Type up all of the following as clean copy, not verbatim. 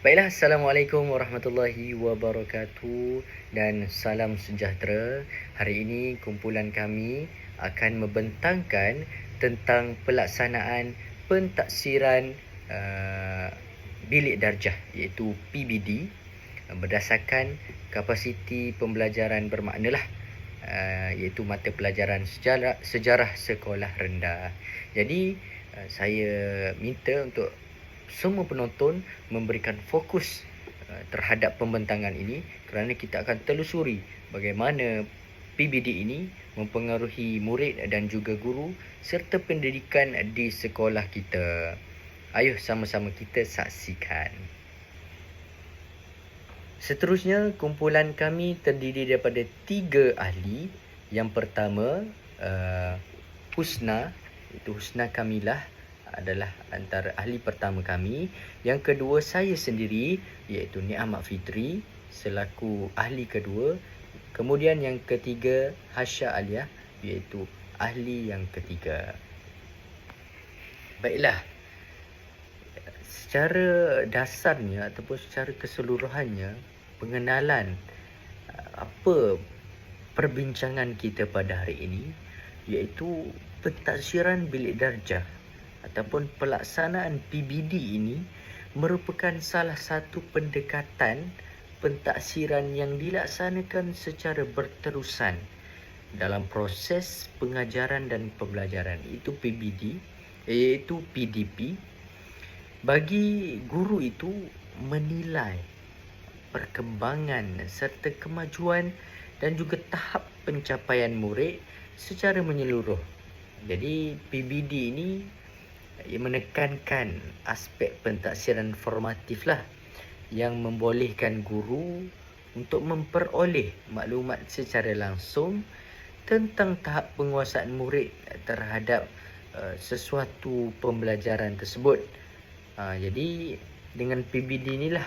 Baiklah, Assalamualaikum warahmatullahi wabarakatuh dan salam sejahtera. Hari ini kumpulan kami akan membentangkan tentang pelaksanaan pentaksiran bilik darjah iaitu PBD berdasarkan kapasiti pembelajaran bermakna lah, iaitu mata pelajaran sejarah sekolah rendah. Jadi saya minta untuk semua penonton memberikan fokus terhadap pembentangan ini kerana kita akan telusuri bagaimana PBD ini mempengaruhi murid dan juga guru serta pendidikan di sekolah kita. Ayuh sama-sama kita saksikan. Seterusnya, kumpulan kami terdiri daripada 3 ahli. Yang pertama, Husna, iaitu Husna Kamilah adalah antara ahli pertama kami. Yang kedua, saya sendiri iaitu Ni'amat Fitri selaku ahli kedua. Kemudian yang ketiga, Hasha Aliyah iaitu ahli yang ketiga. Baiklah, secara dasarnya ataupun secara keseluruhannya, pengenalan apa perbincangan kita pada hari ini iaitu pentaksiran bilik darjah ataupun pelaksanaan PBD ini merupakan salah satu pendekatan pentaksiran yang dilaksanakan secara berterusan dalam proses pengajaran dan pembelajaran, iaitu PBD, iaitu PDP. Bagi guru itu menilai perkembangan serta kemajuan dan juga tahap pencapaian murid secara menyeluruh. Jadi PBD ini menekankan aspek pentaksiran formatif lah, yang membolehkan guru untuk memperoleh maklumat secara langsung tentang tahap penguasaan murid terhadap sesuatu pembelajaran tersebut. Jadi dengan PBD inilah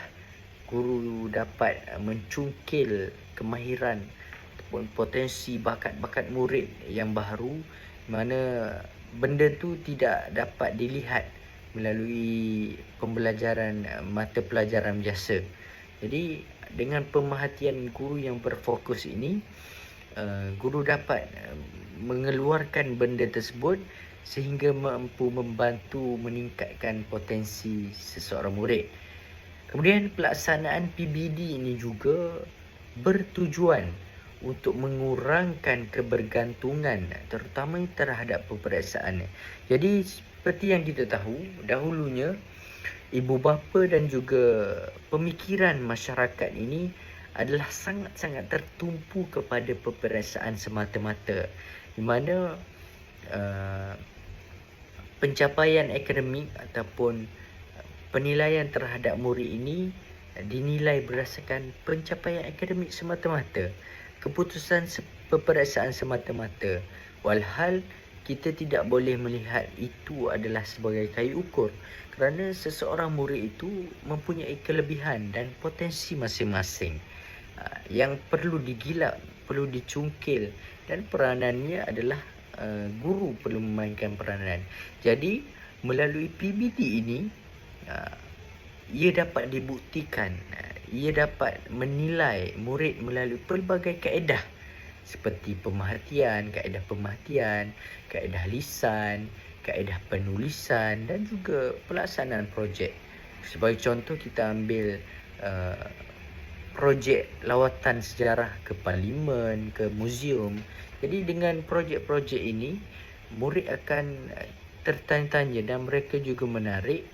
guru dapat mencungkil kemahiran ataupun potensi bakat-bakat murid yang baru, mana benda tu tidak dapat dilihat melalui pembelajaran mata pelajaran biasa. Jadi dengan pemerhatian guru yang berfokus ini, guru dapat mengeluarkan benda tersebut sehingga mampu membantu meningkatkan potensi seseorang murid. Kemudian pelaksanaan PBD ini juga bertujuan untuk mengurangkan kebergantungan terutama terhadap peperiksaan. Jadi seperti yang kita tahu, dahulunya ibu bapa dan juga pemikiran masyarakat ini adalah sangat-sangat tertumpu kepada peperiksaan semata-mata, di mana pencapaian akademik ataupun penilaian terhadap murid ini dinilai berdasarkan pencapaian akademik semata-mata, keputusan peperiksaan semata-mata. Walhal kita tidak boleh melihat itu adalah sebagai kayu ukur, kerana seseorang murid itu mempunyai kelebihan dan potensi masing-masing yang perlu digilap, perlu dicungkil, dan peranannya adalah guru perlu memainkan peranan. Jadi melalui PBD ini ia dapat dibuktikan, ia dapat menilai murid melalui pelbagai kaedah seperti kaedah pemerhatian, kaedah lisan, kaedah penulisan dan juga pelaksanaan projek. Sebagai contoh, kita ambil projek lawatan sejarah ke parlimen, ke muzium. Jadi dengan projek-projek ini, murid akan tertanya-tanya dan mereka juga menarik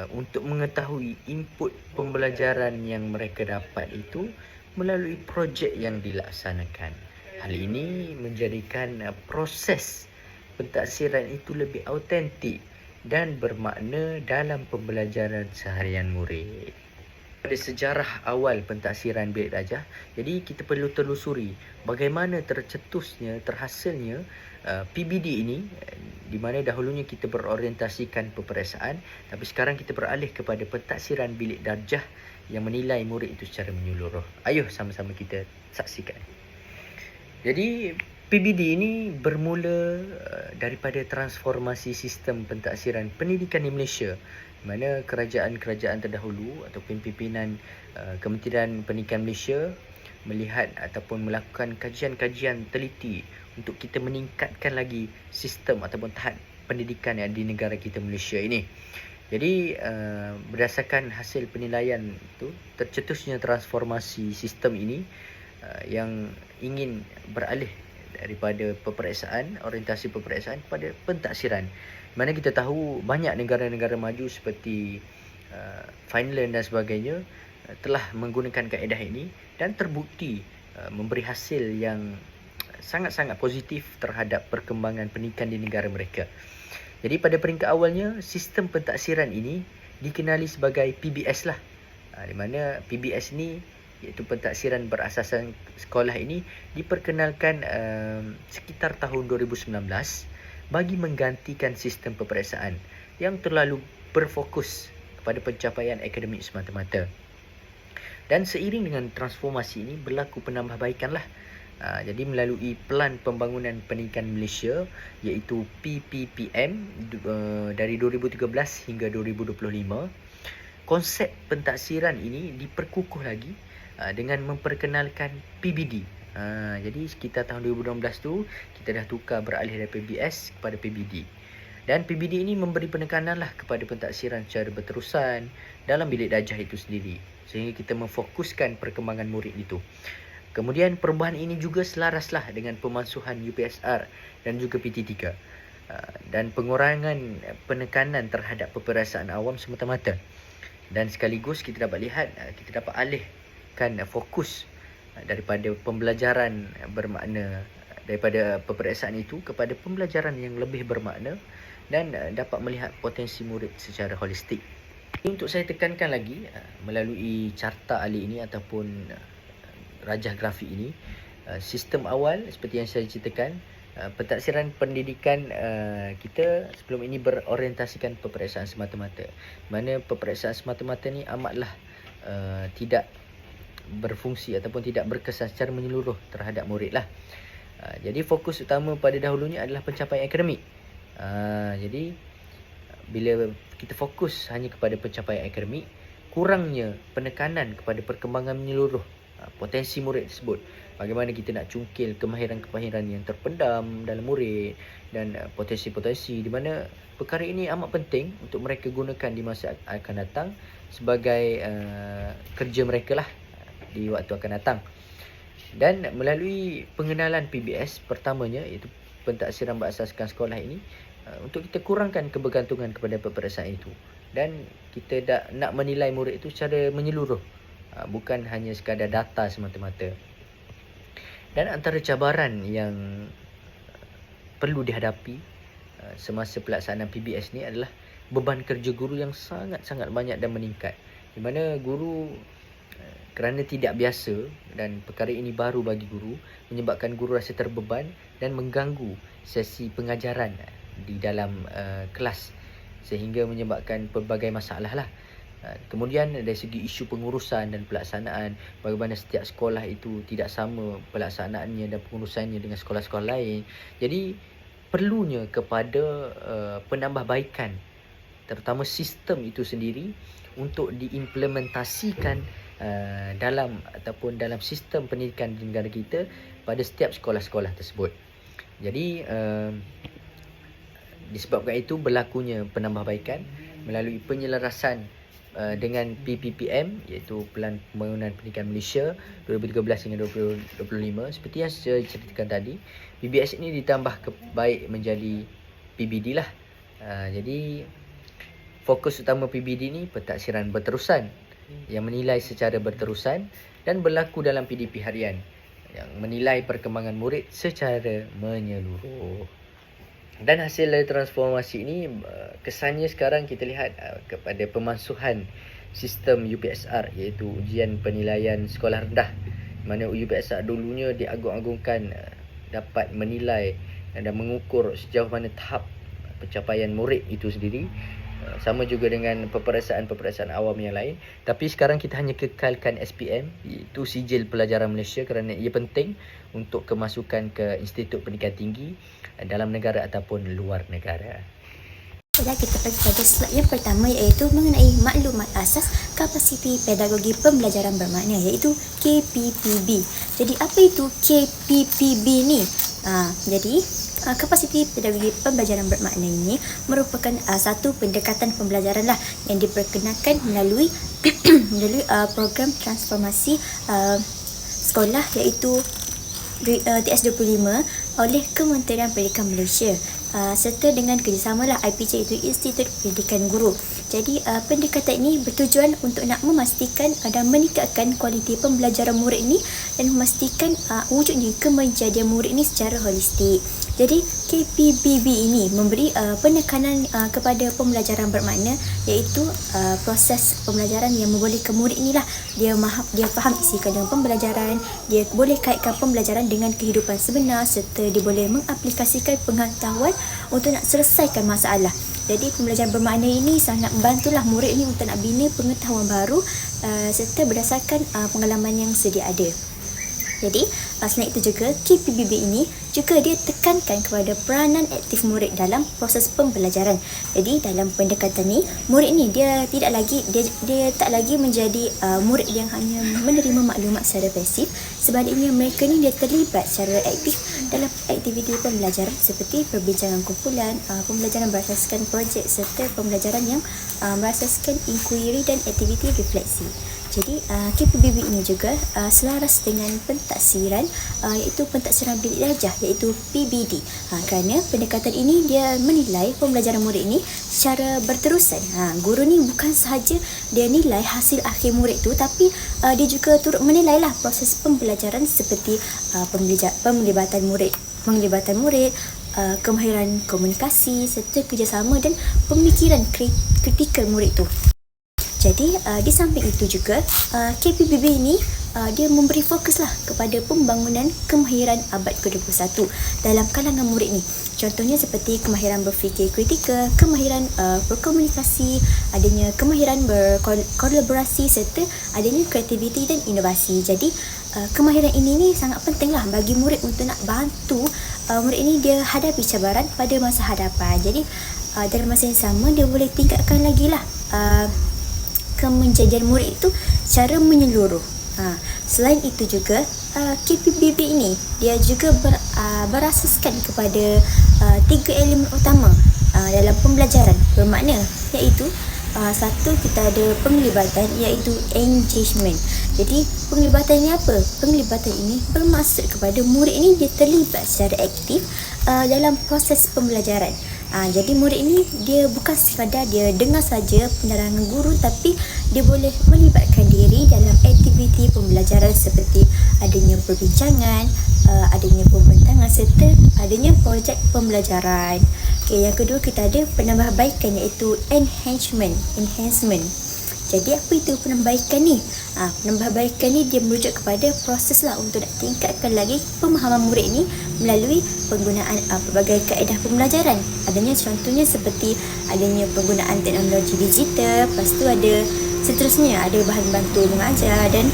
untuk mengetahui input pembelajaran yang mereka dapat itu melalui projek yang dilaksanakan. Hal ini menjadikan proses pentaksiran itu lebih autentik dan bermakna dalam pembelajaran seharian murid. Pada sejarah awal pentaksiran bilik darjah, jadi kita perlu telusuri bagaimana terhasilnya PBD ini, di mana dahulunya kita berorientasikan peperiksaan, tapi sekarang kita beralih kepada pentaksiran bilik darjah yang menilai murid itu secara menyeluruh. Ayuh sama-sama kita saksikan. Jadi PBD ini bermula daripada transformasi sistem pentaksiran pendidikan di Malaysia, mana kerajaan-kerajaan terdahulu ataupun pimpinan Kementerian Pendidikan Malaysia melihat ataupun melakukan kajian-kajian teliti untuk kita meningkatkan lagi sistem ataupun tahap pendidikan yang di negara kita Malaysia ini. Jadi berdasarkan hasil penilaian itu, tercetusnya transformasi sistem ini yang ingin beralih daripada peperiksaan, orientasi peperiksaan kepada pentaksiran. Mana kita tahu banyak negara-negara maju seperti Finland dan sebagainya telah menggunakan kaedah ini dan terbukti memberi hasil yang sangat-sangat positif terhadap perkembangan pendidikan di negara mereka. Jadi pada peringkat awalnya, sistem pentaksiran ini dikenali sebagai PBS lah. Di mana PBS ni, iaitu pentaksiran berasaskan sekolah ini, diperkenalkan sekitar tahun 2019 bagi menggantikan sistem peperiksaan yang terlalu berfokus kepada pencapaian akademik semata-mata. Dan seiring dengan transformasi ini berlaku penambahbaikan lah. Jadi melalui Pelan Pembangunan Pendidikan Malaysia iaitu PPPM dari 2013 hingga 2025, konsep pentaksiran ini diperkukuh lagi dengan memperkenalkan PBD. Jadi sekitar tahun 2016 tu kita dah tukar beralih dari PBS kepada PBD. Dan PBD ini memberi penekanan lah kepada pentaksiran secara berterusan dalam bilik darjah itu sendiri, sehingga kita memfokuskan perkembangan murid itu. Kemudian perubahan ini juga selaraslah dengan pemansuhan UPSR dan juga PT3 dan pengurangan penekanan terhadap peperiksaan awam semata-mata. Dan sekaligus kita dapat lihat, kita dapat alihkan fokus daripada pembelajaran bermakna, daripada peperiksaan itu kepada pembelajaran yang lebih bermakna dan dapat melihat potensi murid secara holistik. Untuk saya tekankan lagi, melalui carta ahli ini ataupun rajah grafik ini, sistem awal seperti yang saya ceritakan, pentaksiran pendidikan kita sebelum ini berorientasikan peperiksaan semata-mata. Mana peperiksaan semata-mata ni amatlah tidak berfungsi ataupun tidak berkesan secara menyeluruh terhadap murid lah. Jadi fokus utama pada dahulunya adalah pencapaian akademik. Jadi bila kita fokus hanya kepada pencapaian akademik, kurangnya penekanan kepada perkembangan menyeluruh potensi murid tersebut. Bagaimana kita nak cungkil kemahiran-kemahiran yang terpendam dalam murid dan potensi-potensi, di mana perkara ini amat penting untuk mereka gunakan di masa akan datang sebagai kerja mereka lah di waktu akan datang. Dan melalui pengenalan PBS pertamanya, iaitu pentaksiran berasaskan sekolah ini, untuk kita kurangkan kebergantungan kepada peperiksaan itu, dan kita nak menilai murid itu secara menyeluruh, bukan hanya sekadar data semata-mata. Dan antara cabaran yang perlu dihadapi semasa pelaksanaan PBS ni adalah beban kerja guru yang sangat-sangat banyak dan meningkat, di mana guru kerana tidak biasa dan perkara ini baru bagi guru, menyebabkan guru rasa terbeban dan mengganggu sesi pengajaran di dalam kelas, sehingga menyebabkan pelbagai masalah lah. Kemudian dari segi isu pengurusan dan pelaksanaan, bagaimana setiap sekolah itu tidak sama pelaksanaannya dan pengurusannya dengan sekolah-sekolah lain. Jadi perlunya kepada penambahbaikan terutama sistem itu sendiri untuk diimplementasikan dalam sistem pendidikan di negara kita pada setiap sekolah-sekolah tersebut. Jadi disebabkan itu berlakunya penambahbaikan melalui penyelarasan dengan PPPM, iaitu Pelan Pembangunan Pendidikan Malaysia 2013 hingga 2025. Seperti yang saya ceritakan tadi, PBS ini ditambah baik menjadi PBD lah. Jadi fokus utama PBD ni pentaksiran berterusan yang menilai secara berterusan dan berlaku dalam PDP harian yang menilai perkembangan murid secara menyeluruh. Dan hasil dari transformasi ini, kesannya sekarang kita lihat kepada pemansuhan sistem UPSR, iaitu ujian penilaian sekolah rendah, mana UPSR dulunya diagung-agungkan dapat menilai dan mengukur sejauh mana tahap pencapaian murid itu sendiri. Sama juga dengan peperiksaan awam yang lain. Tapi sekarang kita hanya kekalkan SPM, iaitu Sijil Pelajaran Malaysia, kerana ia penting untuk kemasukan ke Institut Pendidikan Tinggi dalam negara ataupun luar negara. Baiklah, kita pergi pada slide yang pertama, iaitu mengenai maklumat asas kapasiti pedagogi pembelajaran bermakna, iaitu KPPB. Jadi apa itu KPPB ni? Kapasiti pedagogi pembelajaran bermakna ini merupakan satu pendekatan pembelajaran lah yang diperkenalkan melalui program transformasi sekolah, iaitu TS25 oleh Kementerian Pendidikan Malaysia, serta dengan kerjasama lah IPC, iaitu Institut Pendidikan Guru. Jadi pendekatan ini bertujuan untuk nak memastikan dan meningkatkan kualiti pembelajaran murid ni dan memastikan wujudnya kemenjadian murid ni secara holistik. Jadi KPPB ini memberi penekanan kepada pembelajaran bermakna, iaitu proses pembelajaran yang membolehkan murid inilah dia faham isi kandungan pembelajaran, dia boleh kaitkan pembelajaran dengan kehidupan sebenar, serta dia boleh mengaplikasikan pengetahuan untuk nak selesaikan masalah. Jadi pembelajaran bermakna ini sangat membantulah murid ni untuk nak bina pengetahuan baru serta berdasarkan pengalaman yang sedia ada. Jadi selain itu juga, KPPB ini juga dia tekankan kepada peranan aktif murid dalam proses pembelajaran. Jadi dalam pendekatan ni, murid ni dia tak lagi menjadi murid yang hanya menerima maklumat secara pasif. Sebaliknya mereka ni dia terlibat secara aktif dalam aktiviti pembelajaran seperti perbincangan kumpulan, pembelajaran berasaskan projek, serta pembelajaran yang berasaskan inquiry dan aktiviti refleksi. Jadi KPPB ini juga selaras dengan pentaksiran, iaitu pentaksiran bilik darjah, iaitu PBD. Kerana pendekatan ini dia menilai pembelajaran murid ini secara berterusan. Guru ni bukan sahaja dia nilai hasil akhir murid tu, tapi dia juga turut menilailah proses pembelajaran seperti penglibatan murid, kemahiran komunikasi, serta kerjasama dan pemikiran kritikal murid tu. Jadi di samping itu juga, KPPB ini dia memberi fokuslah kepada pembangunan kemahiran abad ke-21 dalam kalangan murid ni. Contohnya seperti kemahiran berfikir kritikal, kemahiran berkomunikasi, adanya kemahiran berkolaborasi, serta adanya kreativiti dan inovasi. Jadi kemahiran ini sangat pentinglah bagi murid untuk nak bantu murid ini dia hadapi cabaran pada masa hadapan. Jadi dalam masa yang sama, dia boleh tingkatkan lagi lah kemenjadian murid itu secara menyeluruh. Selain itu juga, KPPB ini dia juga berasaskan kepada 3 elemen utama dalam pembelajaran bermakna, iaitu satu, kita ada penglibatan, iaitu engagement. Jadi penglibatan ini apa? Penglibatan ini bermaksud kepada murid ini dia terlibat secara aktif dalam proses pembelajaran. Jadi murid ini dia bukan sekadar dia dengar saja penerangan guru, tapi dia boleh melibatkan diri dalam aktiviti pembelajaran seperti adanya perbincangan, adanya pembentangan, serta adanya projek pembelajaran. Yang kedua, kita ada penambahbaikan, iaitu enhancement. Jadi apa itu penambahbaikan ni? Penambahbaikan ni dia merujuk kepada proses lah untuk nak tingkatkan lagi pemahaman murid ni melalui penggunaan pelbagai kaedah pembelajaran. Adanya contohnya seperti adanya penggunaan teknologi digital, lepas tu ada seterusnya ada bahan bantu mengajar dan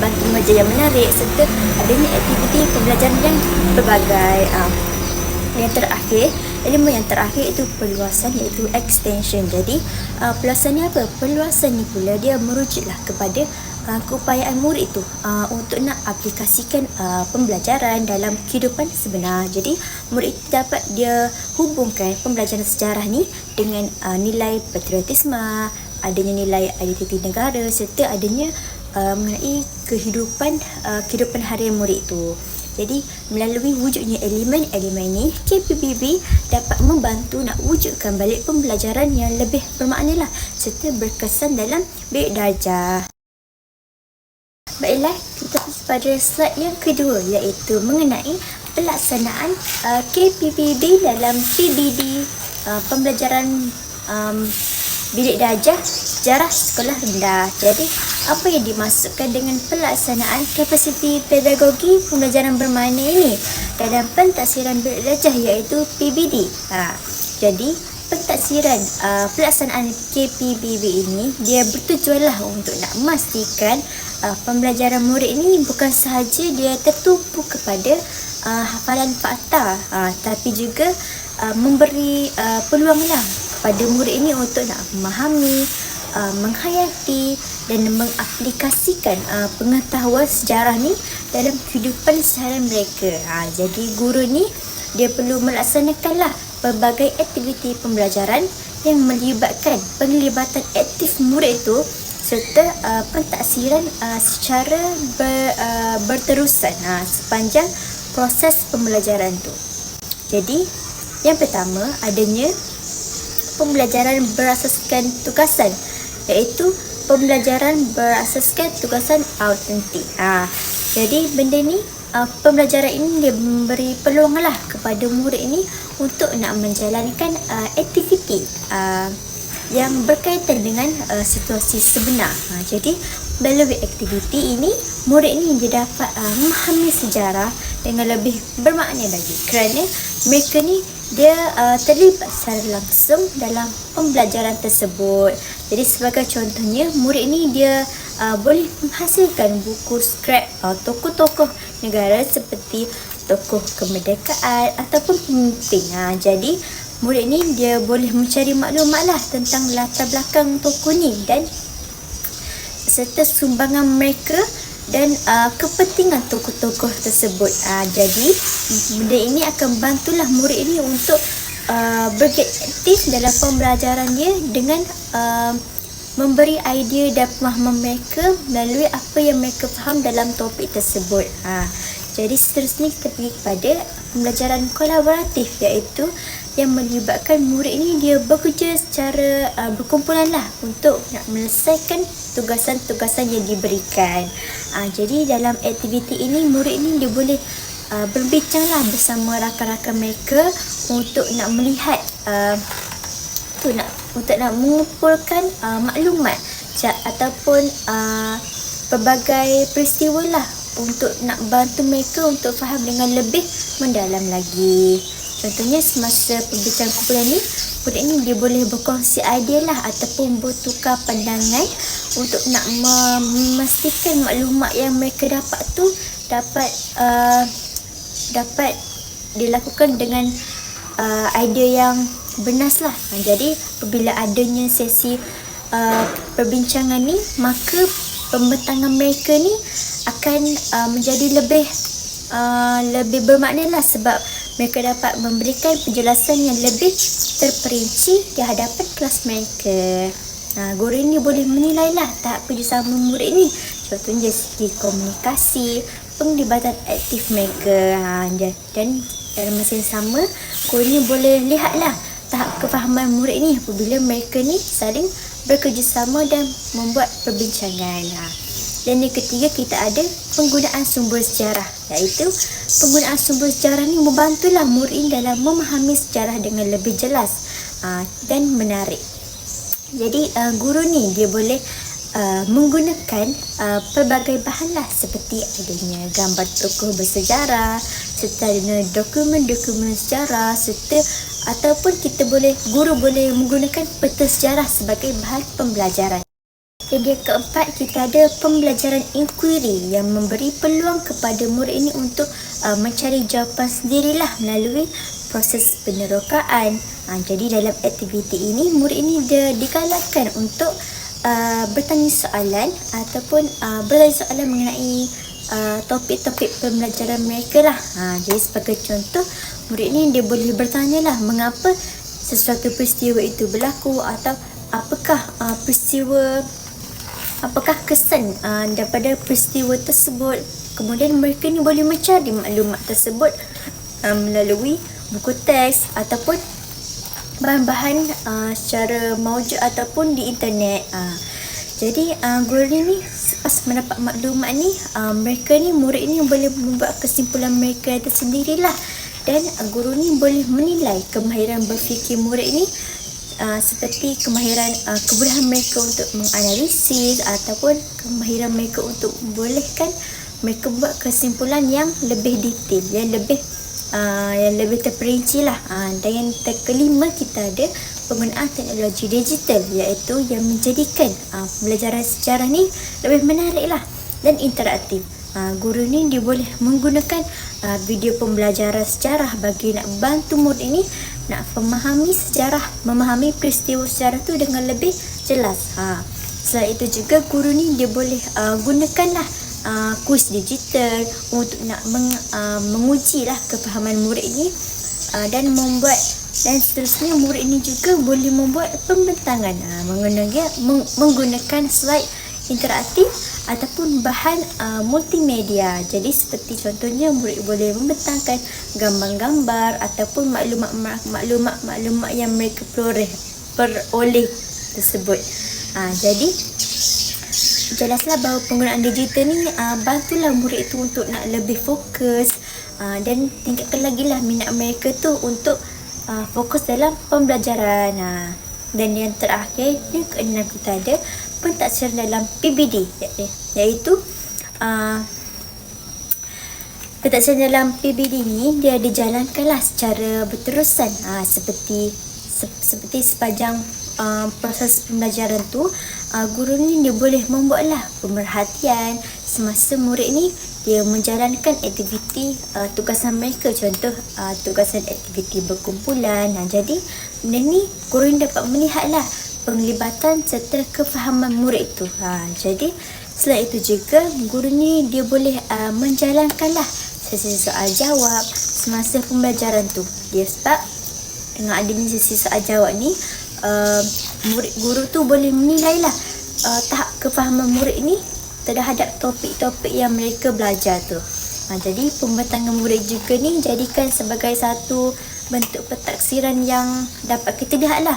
bantu mengajar yang menarik, serta adanya aktiviti pembelajaran yang berbagai. Elemen yang terakhir itu perluasan, iaitu extension. Jadi perluasan ni apa? Perluasan ni pula dia merujuklah kepada keupayaan murid itu untuk nak aplikasikan pembelajaran dalam kehidupan sebenar. Jadi murid itu dapat dia hubungkan pembelajaran sejarah ni dengan nilai patriotisme, adanya nilai identiti negara, serta adanya mengenai kehidupan harian murid itu. Jadi melalui wujudnya elemen-elemen ini, KPPB dapat membantu nak wujudkan balik pembelajaran yang lebih bermakna lah, serta berkesan dalam bilik darjah. Baiklah, kita pergi pada slide yang kedua, iaitu mengenai pelaksanaan KPPB dalam PBD, pembelajaran bilik darjah sejarah sekolah rendah. Jadi apa yang dimaksudkan dengan pelaksanaan kapasiti pedagogi pembelajaran bermakna ini dalam pentaksiran bilik darjah, iaitu PBD? Jadi pentaksiran pelaksanaan KPPB ini dia bertujuanlah untuk nak memastikan pembelajaran murid ini bukan sahaja dia tertumpu kepada hafalan fakta, tapi juga memberi peluang lah pada murid ini untuk nak memahami, menghayati dan mengaplikasikan pengetahuan sejarah ni dalam kehidupan seharian mereka. Jadi guru ni dia perlu melaksanakanlah pelbagai aktiviti pembelajaran yang melibatkan penglibatan aktif murid itu serta pentaksiran secara berterusan sepanjang proses pembelajaran tu. Jadi yang pertama adanya pembelajaran berasaskan tugasan, iaitu pembelajaran berasaskan tugasan autentik. Jadi benda ni pembelajaran ini dia memberi peluang lah kepada murid ini untuk nak menjalankan aktiviti yang berkaitan dengan situasi sebenar. Jadi melalui aktiviti ini murid ini dia dapat memahami sejarah dengan lebih bermakna lagi, kerana mereka ni dia terlibat secara langsung dalam pembelajaran tersebut. Jadi sebagai contohnya, murid ni dia boleh menghasilkan buku skrap tokoh-tokoh negara seperti tokoh kemerdekaan ataupun pemimpin. Jadi murid ni dia boleh mencari maklumat lah tentang latar belakang tokoh ni dan serta sumbangan mereka dan kepentingan tokoh-tokoh tersebut. Jadi benda ini akan bantulah murid ini untuk bergiat aktif dalam pembelajarannya dengan memberi idea dan pemahaman mereka melalui apa yang mereka faham dalam topik tersebut. Jadi seterusnya kita pergi kepada pembelajaran kolaboratif, iaitu yang melibatkan murid ini dia bekerja secara berkumpulan lah untuk nak menyelesaikan tugasan-tugasan yang diberikan. Jadi dalam aktiviti ini murid ini dia boleh berbincang lah bersama rakan-rakan mereka untuk nak melihat untuk nak mengumpulkan maklumat ataupun pelbagai peristiwa lah untuk nak bantu mereka untuk faham dengan lebih mendalam lagi. Contohnya semasa perbincangan kumpulan ni, murid ni dia boleh berkongsi idea lah ataupun bertukar pandangan untuk nak memastikan maklumat yang mereka dapat tu dapat dilakukan dengan idea yang bernas lah. Jadi apabila adanya sesi perbincangan ni, maka pembentangan mereka ni akan menjadi lebih bermakna lah, sebab mereka dapat memberikan penjelasan yang lebih terperinci di hadapan kelas mereka. Guru ini boleh menilai lah tahap kerjasama murid ni, contohnya dari segi komunikasi, penglibatan aktif mereka, dan dalam masa yang sama guru ni boleh lihatlah tahap kefahaman murid ni apabila mereka ni saling bekerjasama dan membuat perbincangan. Dan yang ketiga, kita ada penggunaan sumber sejarah, iaitu penggunaan sumber sejarah ni membantulah murid ini dalam memahami sejarah dengan lebih jelas dan menarik. Jadi guru ni dia boleh menggunakan pelbagai bahan lah, seperti adanya gambar tokoh bersejarah, serta adanya dokumen-dokumen sejarah, serta ataupun guru boleh menggunakan peta sejarah sebagai bahan pembelajaran. Dan yang keempat, kita ada pembelajaran inquiry yang memberi peluang kepada murid ini untuk mencari jawapan sendirilah melalui proses penerokaan. Jadi dalam aktiviti ini, murid ini dia digalakkan untuk bertanya soalan ataupun bertanya soalan mengenai topik-topik pembelajaran mereka lah. Jadi sebagai contoh, murid ini dia boleh bertanya lah mengapa sesuatu peristiwa itu berlaku, atau apakah kesan daripada peristiwa tersebut. Kemudian mereka ni boleh mencari maklumat tersebut melalui buku teks ataupun bahan-bahan secara maujud ataupun di internet. Jadi guru ni selepas mendapat maklumat ni, murid ni boleh membuat kesimpulan mereka tersendirilah, dan guru ni boleh menilai kemahiran berfikir murid ni seperti kemahiran kebolehan mereka untuk menganalisis ataupun kemahiran mereka untuk membolehkan mereka buat kesimpulan yang lebih detail, yang lebih terperinci lah. Dan yang kelima, kita ada penggunaan teknologi digital, iaitu yang menjadikan pembelajaran sejarah ni lebih menarik lah dan interaktif. Guru ni dia boleh menggunakan video pembelajaran sejarah bagi nak bantu murid ini nak memahami sejarah, memahami peristiwa sejarah tu dengan lebih jelas. Selain itu juga guru ni dia boleh gunakanlah kuis digital untuk nak mengujilah kefahaman murid ni, dan seterusnya murid ni juga boleh membuat pembentangan menggunakan slide interaktif ataupun bahan multimedia. Jadi seperti contohnya murid boleh membentangkan gambar-gambar ataupun maklumat yang mereka peroleh tersebut. Jadi jelaslah bahawa penggunaan digital ni bantulah murid tu untuk nak lebih fokus, dan tingkatkan lagi lah minat mereka tu untuk fokus dalam pembelajaran. Dan yang terakhir, yang keenam, kita ada pentaksiran dalam PBD, iaitu pentaksiran dalam PBD ni dia dijalankanlah secara berterusan, seperti sepanjang proses pembelajaran tu. Guru ni dia boleh membuatlah pemerhatian semasa murid ni dia menjalankan aktiviti tugasan mereka, contoh tugasan aktiviti berkumpulan. Jadi benda ni guru ni dapat melihatlah penglibatan serta kefahaman murid tu. Jadi selain itu juga guru ni dia boleh menjalankanlah sesi soal jawab semasa pembelajaran tu. Dia sebab dengan adanya sesi soal jawab ni, guru tu boleh menilailah tahap kefahaman murid ni terhadap topik-topik yang mereka belajar tu. Jadi pembentangan murid juga ni jadikan sebagai satu bentuk pentaksiran yang dapat kita lihatlah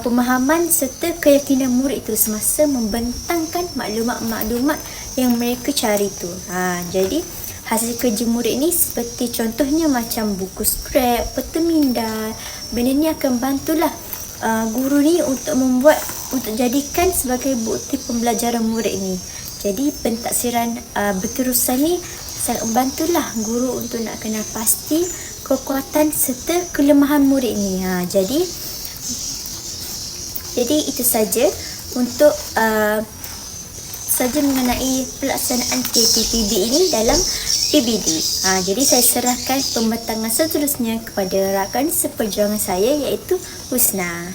pemahaman serta keyakinan murid itu semasa membentangkan maklumat-maklumat yang mereka cari tu. Jadi hasil kerja murid ni seperti contohnya macam buku scrap, peta minda. Benda ni akan bantulah guru ni untuk jadikan sebagai bukti pembelajaran murid ni. Jadi pentaksiran berterusan ni sangat membantulah guru untuk nak kenal pasti kekuatan serta kelemahan murid ni. Jadi itu saja untuk mengenai pelaksanaan KPPB ini dalam PBD. Jadi saya serahkan pembentangan seterusnya kepada rakan seperjuangan saya, iaitu Husna.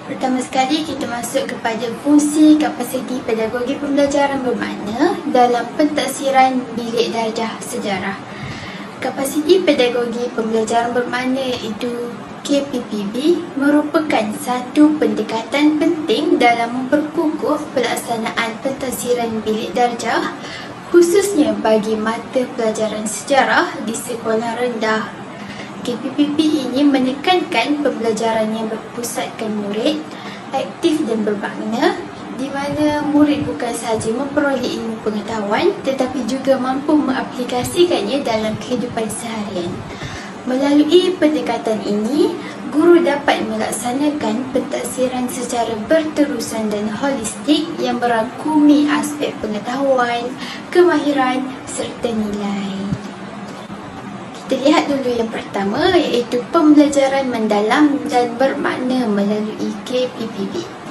Pertama sekali kita masuk kepada fungsi kapasiti pedagogi pembelajaran bermakna dalam pentaksiran bilik darjah sejarah. Kapasiti pedagogi pembelajaran bermakna iaitu KPPB merupakan satu pendekatan penting dalam memperkukuh pelaksanaan pentaksiran bilik darjah, khususnya bagi mata pelajaran sejarah di sekolah rendah. KPPB ini menekankan pembelajaran yang berpusatkan murid, aktif dan bermakna, di mana murid bukan sahaja memperoleh ilmu pengetahuan tetapi juga mampu mengaplikasikannya dalam kehidupan seharian. Melalui pendekatan ini, guru dapat melaksanakan pentaksiran secara berterusan dan holistik yang merangkumi aspek pengetahuan, kemahiran serta nilai. Kita lihat dulu yang pertama, iaitu pembelajaran mendalam dan bermakna melalui KPPB.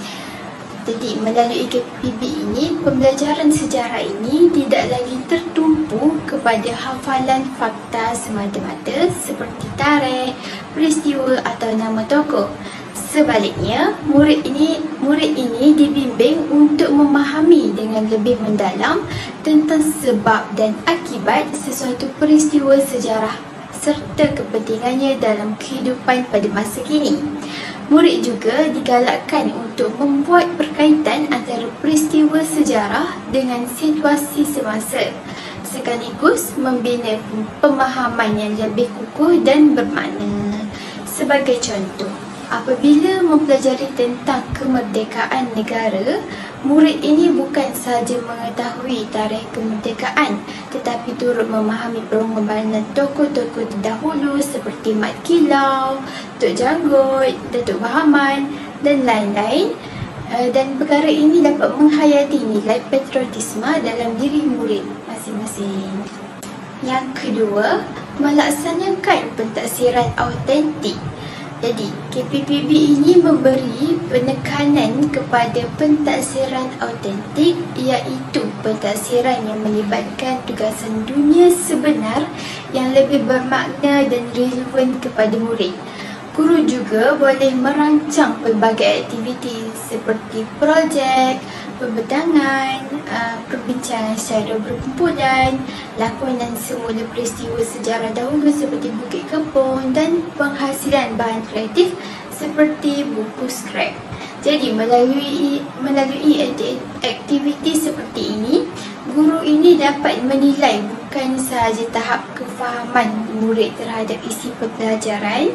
Jadi melalui KPPB ini, pembelajaran sejarah ini tidak lagi tertumpu kepada hafalan fakta semata-mata seperti tarikh, peristiwa atau nama tokoh. Sebaliknya, murid ini dibimbing untuk memahami dengan lebih mendalam tentang sebab dan akibat sesuatu peristiwa sejarah serta kepentingannya dalam kehidupan pada masa kini. Murid juga digalakkan untuk membuat perkaitan antara peristiwa sejarah dengan situasi semasa, sekaligus membina pemahaman yang lebih kukuh dan bermakna. Sebagai contoh, apabila mempelajari tentang kemerdekaan negara, murid ini bukan sahaja mengetahui tarikh kemerdekaan tetapi turut memahami pengorbanan tokoh-tokoh terdahulu seperti Mat Kilau, Tok Janggut, Datuk Bahaman dan lain-lain. Dan perkara ini dapat menghayati nilai patriotisme dalam diri murid masing-masing. Yang kedua, melaksanakan pentaksiran autentik. Jadi, KPPB ini memberi penekanan kepada pentaksiran autentik, iaitu pentaksiran yang melibatkan tugasan dunia sebenar yang lebih bermakna dan relevan kepada murid. Guru juga boleh merancang pelbagai aktiviti seperti projek, pembedangan, perbincangan secara berkumpulan, lakonan semula peristiwa sejarah dahulu seperti Bukit Kepong dan penghasilan bahan kreatif seperti buku skrap. Jadi melalui aktiviti seperti ini, guru ini dapat menilai bukan sahaja tahap kefahaman murid terhadap isi pembelajaran,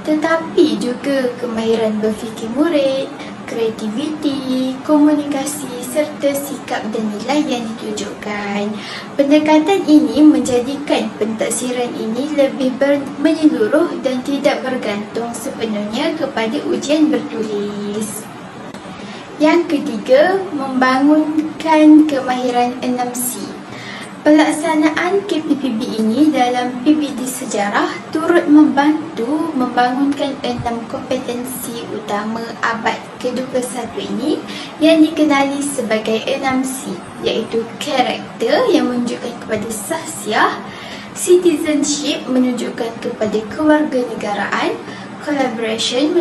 tetapi juga kemahiran berfikir murid, kreativiti, komunikasi serta sikap dan nilai yang ditunjukkan. Pendekatan ini menjadikan pentaksiran ini lebih menyeluruh dan tidak bergantung sepenuhnya kepada ujian bertulis. Yang ketiga, membangunkan kemahiran 6C. Pelaksanaan KPPB ini dalam PBD Sejarah turut membantu membangunkan 6 kompetensi utama abad ke-21 ini yang dikenali sebagai 6C, iaitu karakter yang menunjukkan kepada sahsiah, citizenship menunjukkan kepada kewarganegaraan, collaboration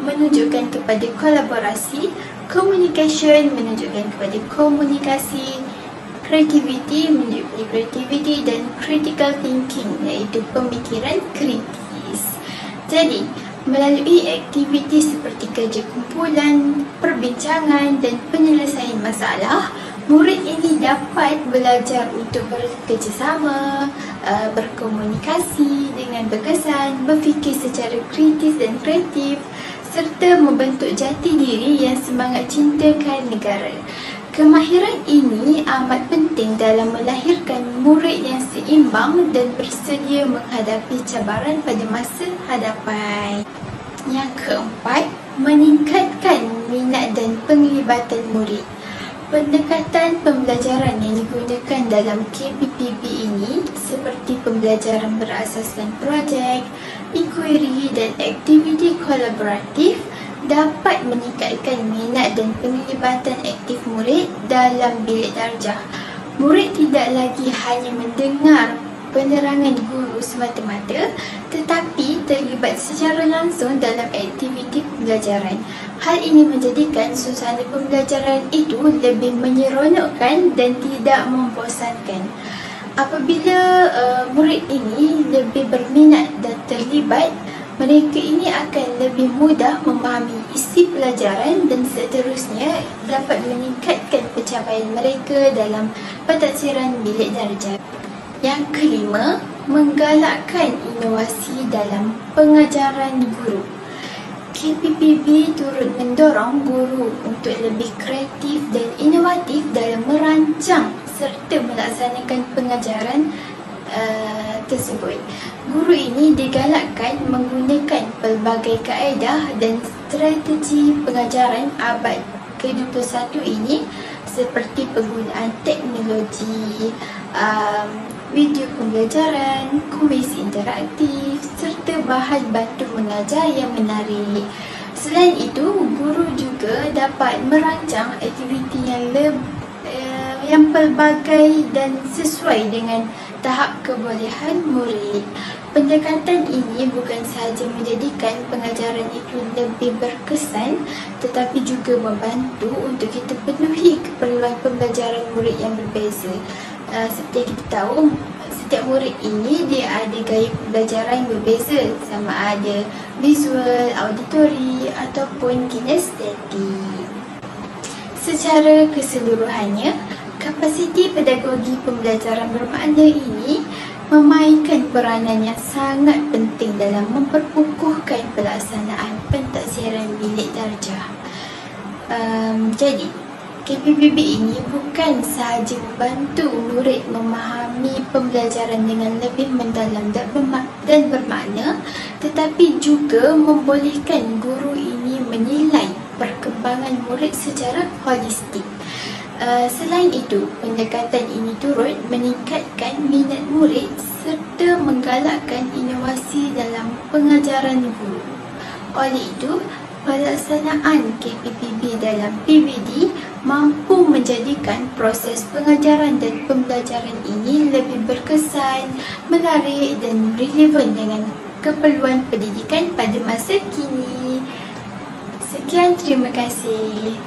menunjukkan kepada kolaborasi, communication menunjukkan kepada komunikasi, creativity menunjukkan kreativiti dan critical thinking iaitu pemikiran kritis. Jadi, melalui aktiviti seperti kerja kumpulan, perbincangan dan penyelesaian masalah, murid ini dapat belajar untuk bekerjasama, berkomunikasi dengan berkesan, berfikir secara kritis dan kreatif serta membentuk jati diri yang semangat cintakan negara. Kemahiran ini amat penting dalam melahirkan murid yang seimbang dan bersedia menghadapi cabaran pada masa hadapan. Yang keempat, meningkatkan minat dan penglibatan murid. Pendekatan pembelajaran yang digunakan dalam KPPB ini seperti pembelajaran berasaskan projek, inquiry dan aktiviti kolaboratif dapat meningkatkan minat dan penglibatan aktif murid dalam bilik darjah. Murid tidak lagi hanya mendengar penerangan guru semata-mata, tetapi terlibat secara langsung dalam aktiviti pembelajaran. Hal ini menjadikan suasana pembelajaran itu lebih menyeronokkan dan tidak membosankan. Apabila murid ini lebih berminat dan terlibat, mereka ini akan lebih mudah memahami isi pelajaran dan seterusnya dapat meningkatkan pencapaian mereka dalam pentaksiran bilik darjah. Yang kelima, menggalakkan inovasi dalam pengajaran guru. KPPB turut mendorong guru untuk lebih kreatif dan inovatif dalam merancang serta melaksanakan pengajaran tersebut. Guru ini digalakkan menggunakan pelbagai kaedah dan strategi pengajaran abad ke-21 ini seperti penggunaan teknologi, video pembelajaran, kuis interaktif serta bahan bantu mengajar yang menarik. Selain itu, guru juga dapat merancang aktiviti yang pelbagai dan sesuai dengan tahap kebolehan murid. Pendekatan ini bukan sahaja menjadikan pengajaran itu lebih berkesan, tetapi juga membantu untuk kita penuhi keperluan pembelajaran murid yang berbeza. Seperti yang kita tahu, setiap murid ini dia ada gaya pembelajaran yang berbeza, sama ada visual, auditori ataupun kinestetik. Secara keseluruhannya, kapasiti pedagogi pembelajaran bermakna ini memainkan peranan yang sangat penting dalam memperkukuhkan pelaksanaan pentaksiran bilik darjah. Jadi, KPPB ini bukan sahaja membantu murid memahami pembelajaran dengan lebih mendalam dan bermakna, tetapi juga membolehkan guru ini menilai perkembangan murid secara holistik. Selain itu, pendekatan ini turut meningkatkan minat murid serta menggalakkan inovasi dalam pengajaran guru. Oleh itu, pelaksanaan KPPB dalam PBD mampu menjadikan proses pengajaran dan pembelajaran ini lebih berkesan, menarik dan relevan dengan keperluan pendidikan pada masa kini. Sekian, terima kasih.